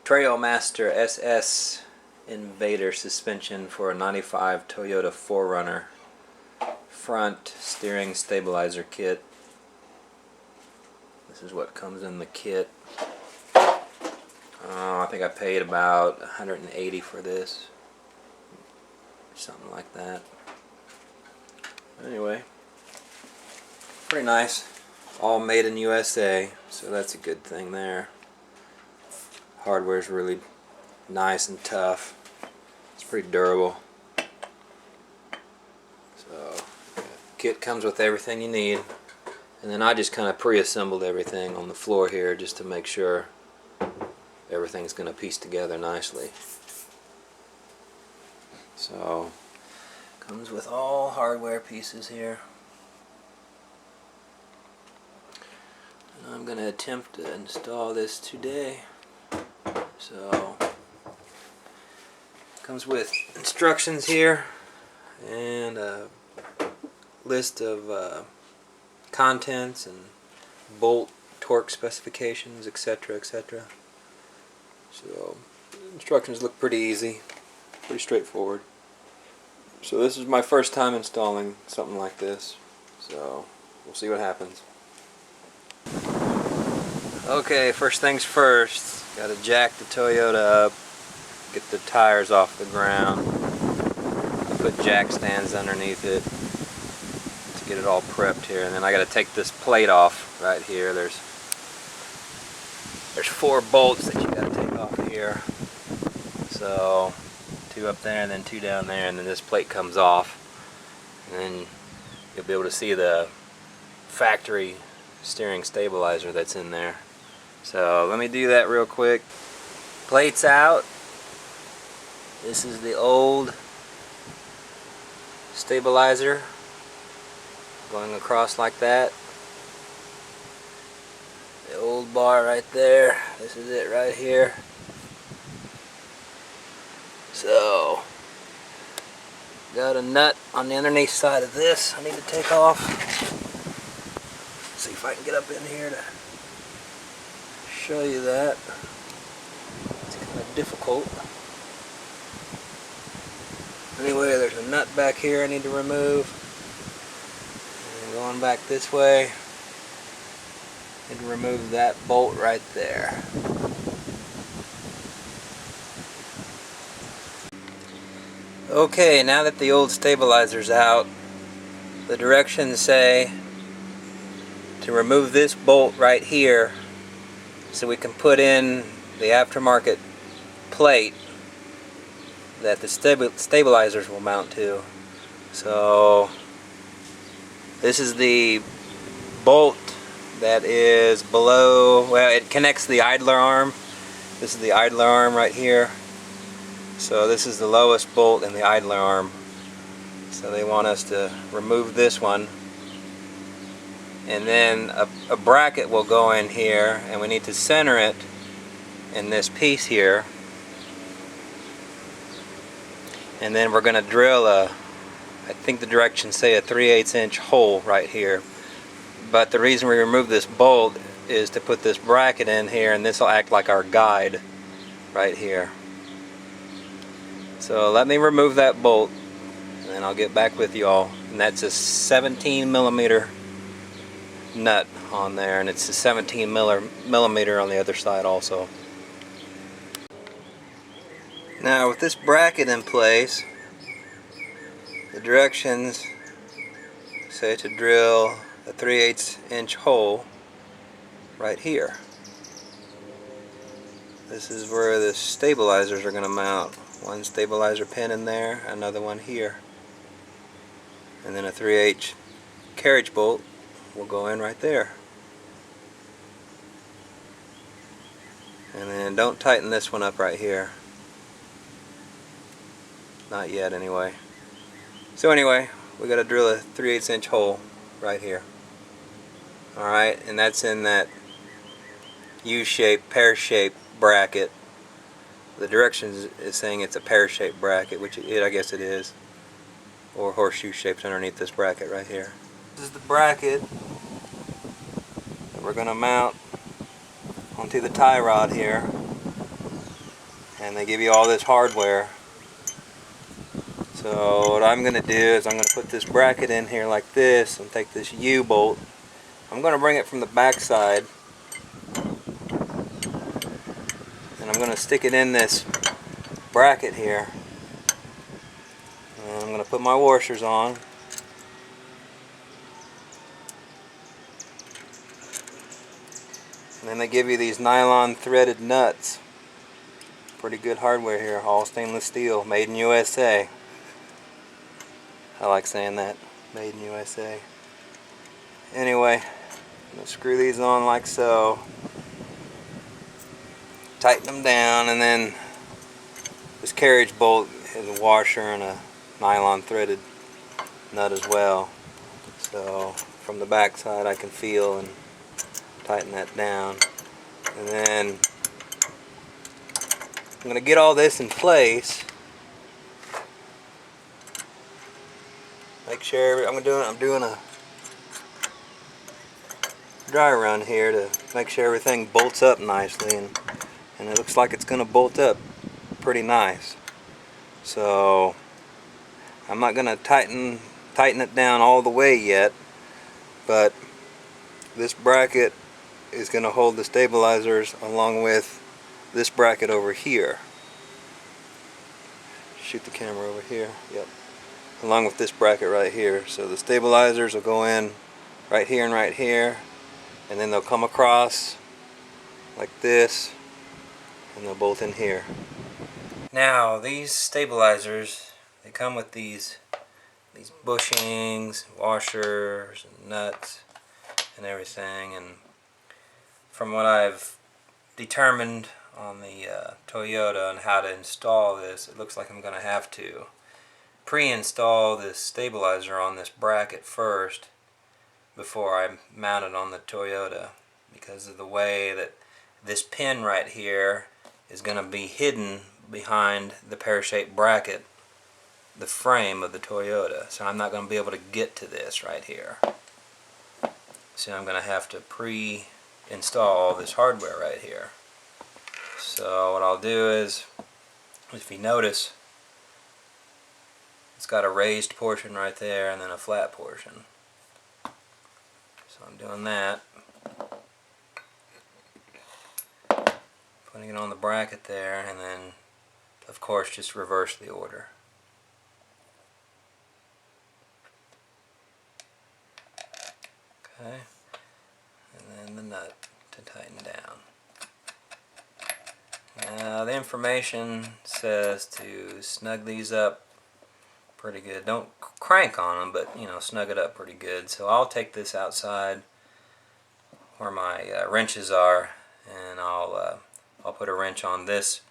TrailMaster SS Invader suspension for a 95 Toyota 4Runner. Front steering stabilizer kit. This is what comes in the kit. I think I paid about $180 for this. Something like that. Anyway, pretty nice. All made in USA, so that's a good thing there. Hardware's really nice and tough. It's pretty durable. So, kit comes with everything you need. And then I just kind of pre-assembled everything on the floor here just to make sure everything's going to piece together nicely. So, comes with all hardware pieces here. And I'm going to attempt to install this today. So, comes with instructions here and a list of contents and bolt torque specifications, etc., etc. So, instructions look pretty easy, pretty straightforward. So this is my first time installing something like this, so we'll see what happens. Okay, first things first, got to jack the Toyota up, get the tires off the ground, put jack stands underneath it to get it all prepped here, and then I got to take this plate off right here. There's 4 bolts that you got to take off of here. So 2 up there and then 2 down there, and then this plate comes off, and then you'll be able to see the factory steering stabilizer that's in there. So let me do that real quick. Plates out. This is the old stabilizer going across like that. The old bar right there. This is it right here. So, got a nut on the underneath side of this I need to take off. See if I can get up in here to show you that. It's kind of difficult. Anyway, there's a nut back here I need to remove. And going back this way, I need to remove that bolt right there. Okay, now that the old stabilizer's out, the directions say to remove this bolt right here so we can put in the aftermarket plate that the stabilizers will mount to. So this is the bolt that is below, well, it connects the idler arm. This is the idler arm right here. So this is the lowest bolt in the idler arm. So they want us to remove this one. And then a bracket will go in here, and we need to center it in this piece here. And then we're going to drill I think the directions say a 3/8 inch hole right here. But the reason we remove this bolt is to put this bracket in here, and this will act like our guide right here. So let me remove that bolt, and then I'll get back with you all. And that's a 17 millimeter nut on there, and it's a 17 millimeter on the other side also. Now with this bracket in place, the directions say to drill a 3/8 inch hole right here. This is where the stabilizers are going to mount. One stabilizer pin in there, another one here, and then a 3/8 carriage bolt will go in right there. And then don't tighten this one up right here. Not yet anyway. So anyway, we got to drill a 3/8 inch hole right here. Alright, and that's in that U-shaped, pear-shaped bracket. The directions is saying it's a pear-shaped bracket, which I guess it is. Or horseshoe shaped underneath this bracket right here. This is the bracket that we're going to mount onto the tie rod here. and they give you all this hardware. So what I'm going to do is I'm going to put this bracket in here like this and take this U-bolt. I'm going to bring it from the back side and I'm going to stick it in this bracket here. And I'm going to put my washers on. And then they give you these nylon threaded nuts. Pretty good hardware here, all stainless steel, made in USA. I like saying that, made in USA. Anyway, I'm going to screw these on like so. Tighten them down, and then this carriage bolt has a washer and a nylon threaded nut as well. So from the back side I can feel and tighten that down. And then I'm going to get all this in place. Make sure I'm doing a dry run here to make sure everything bolts up nicely, and it looks like it's going to bolt up pretty nice. So I'm not going to tighten it down all the way yet, but this bracket is going to hold the stabilizers along with this bracket over here. Shoot the camera over here. Yep. Along with this bracket right here. So the stabilizers will go in right here and right here, and then they'll come across like this, and they'll bolt in here. Now these stabilizers, they come with these bushings, washers, and nuts, and everything. And from what I've determined on the Toyota and how to install this, it looks like I'm going to have to pre-install this stabilizer on this bracket first before I mount it on the Toyota, because of the way that this pin right here is going to be hidden behind the pear-shaped bracket, the frame of the Toyota. So I'm not going to be able to get to this right here. So I'm going to have to pre-install all this hardware right here. So what I'll do is, if you notice, it's got a raised portion right there and then a flat portion. So I'm doing that. Putting it on the bracket there, and then of course just reverse the order. Okay. And then the nut to tighten down. Now the information says to snug these up pretty good. Don't crank on them, but you know, snug it up pretty good. So I'll take this outside where my wrenches are, and I'll put a wrench on this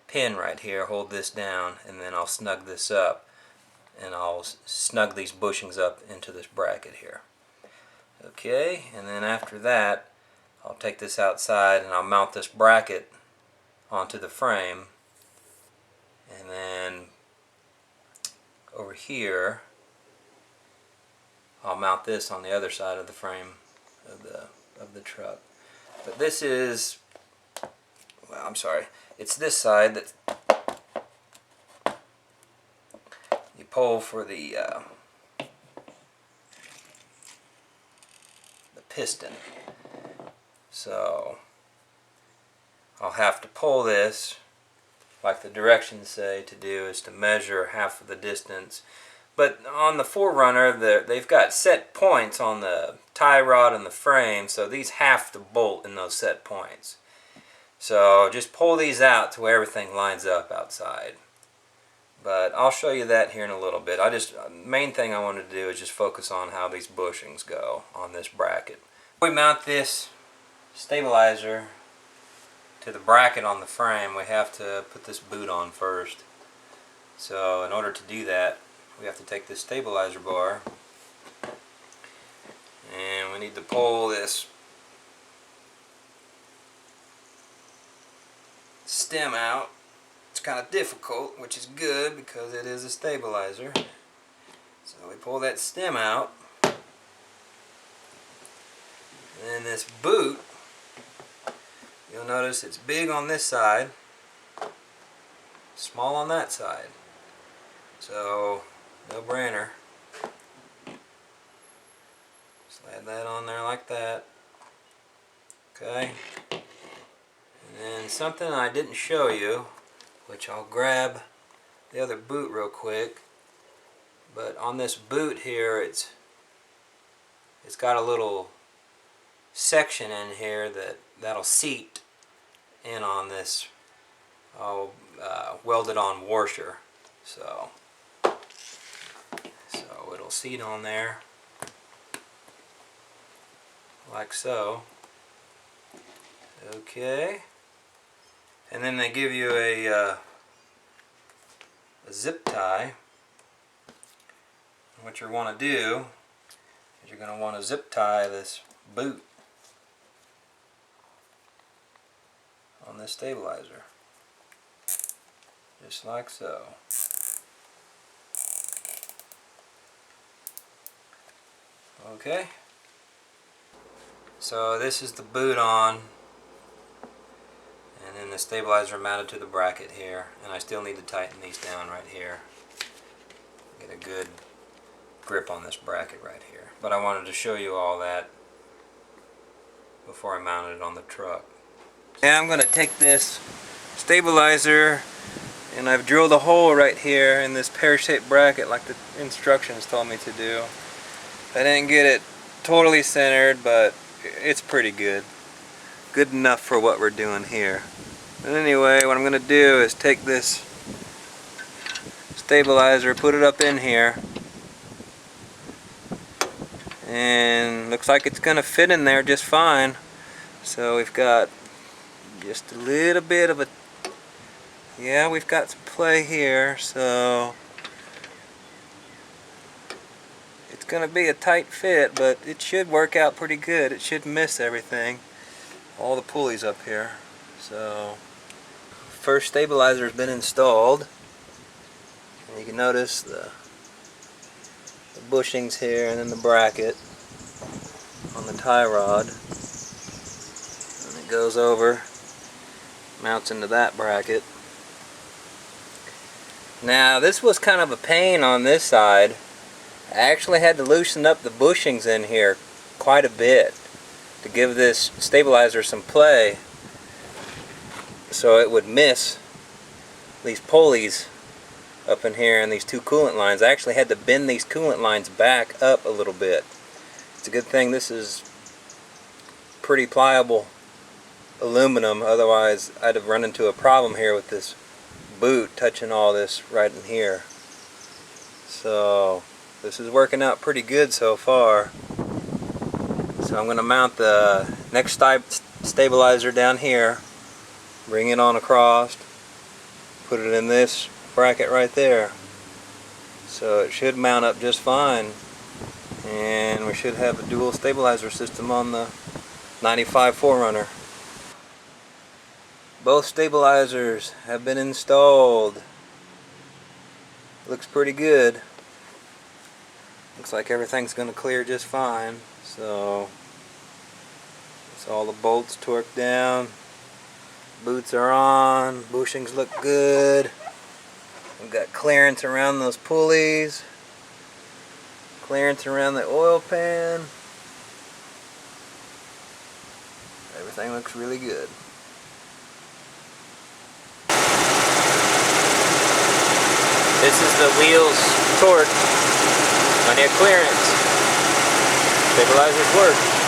pin right here, hold this down, and then I'll snug this up, and I'll snug these bushings up into this bracket here. Okay, and then after that I'll take this outside and I'll mount this bracket onto the frame, and then over here I'll mount this on the other side of the frame of the truck. But this is, well, I'm sorry, it's this side that you pull for the piston. So I'll have to pull this, like the directions say to do, is to measure half of the distance. But on the 4Runner, they've got set points on the tie rod and the frame, so these have to bolt in those set points. So just pull these out to where everything lines up outside. But I'll show you that here in a little bit. Main thing I wanted to do is just focus on how these bushings go on this bracket. We mount this stabilizer to the bracket on the frame, we have to put this boot on first. So in order to do that, we have to take this stabilizer bar and we need to pull this stem out. It's kind of difficult, which is good because it is a stabilizer. So we pull that stem out, and then this boot, you'll notice it's big on this side small on that side. So, no brainer. Slide that on there like that. Okay. And then something I didn't show you, which I'll grab the other boot real quick. But on this boot here, it's got a little section in here that'll seat in on this welded on washer. So it'll seat on there like so. Okay. And then they give you a zip tie. What you want to do is you're going to want to zip tie this boot on this stabilizer, just like so. Okay, so this is the boot on, and then the stabilizer mounted to the bracket here, and I still need to tighten these down right here. Get a good grip on this bracket right here. But I wanted to show you all that before I mounted it on the truck. Now I'm going to take this stabilizer and I've drilled a hole right here in this pear-shaped bracket like the instructions told me to do. I didn't get it totally centered, but it's pretty good. Good enough for what we're doing here. But anyway, what I'm going to do is take this stabilizer, put it up in here, and looks like it's going to fit in there just fine. So we've got just a little bit of a, yeah, we've got some play here, so it's going to be a tight fit, but it should work out pretty good. It should miss everything, all the pulleys up here. So first stabilizer has been installed, and you can notice the bushings here and then the bracket on the tie rod, and it goes over, mounts into that bracket. Now this was kind of a pain on this side. I actually had to loosen up the bushings in here quite a bit to give this stabilizer some play so it would miss these pulleys up in here and these two coolant lines. I actually had to bend these coolant lines back up a little bit. It's a good thing this is pretty pliable aluminum, otherwise I'd have run into a problem here with this boot touching all this right in here. So this is working out pretty good so far. So I'm going to mount the next stabilizer down here, bring it on across, put it in this bracket right there. So it should mount up just fine, and we should have a dual stabilizer system on the 95 4Runner. Both stabilizers have been installed. Looks pretty good. Looks like everything's going to clear just fine. So it's all the bolts torqued down. Boots are on. Bushings look good. We've got clearance around those pulleys. Clearance around the oil pan. Everything looks really good. This is the wheels torque. Plenty of clearance. Stabilizers work.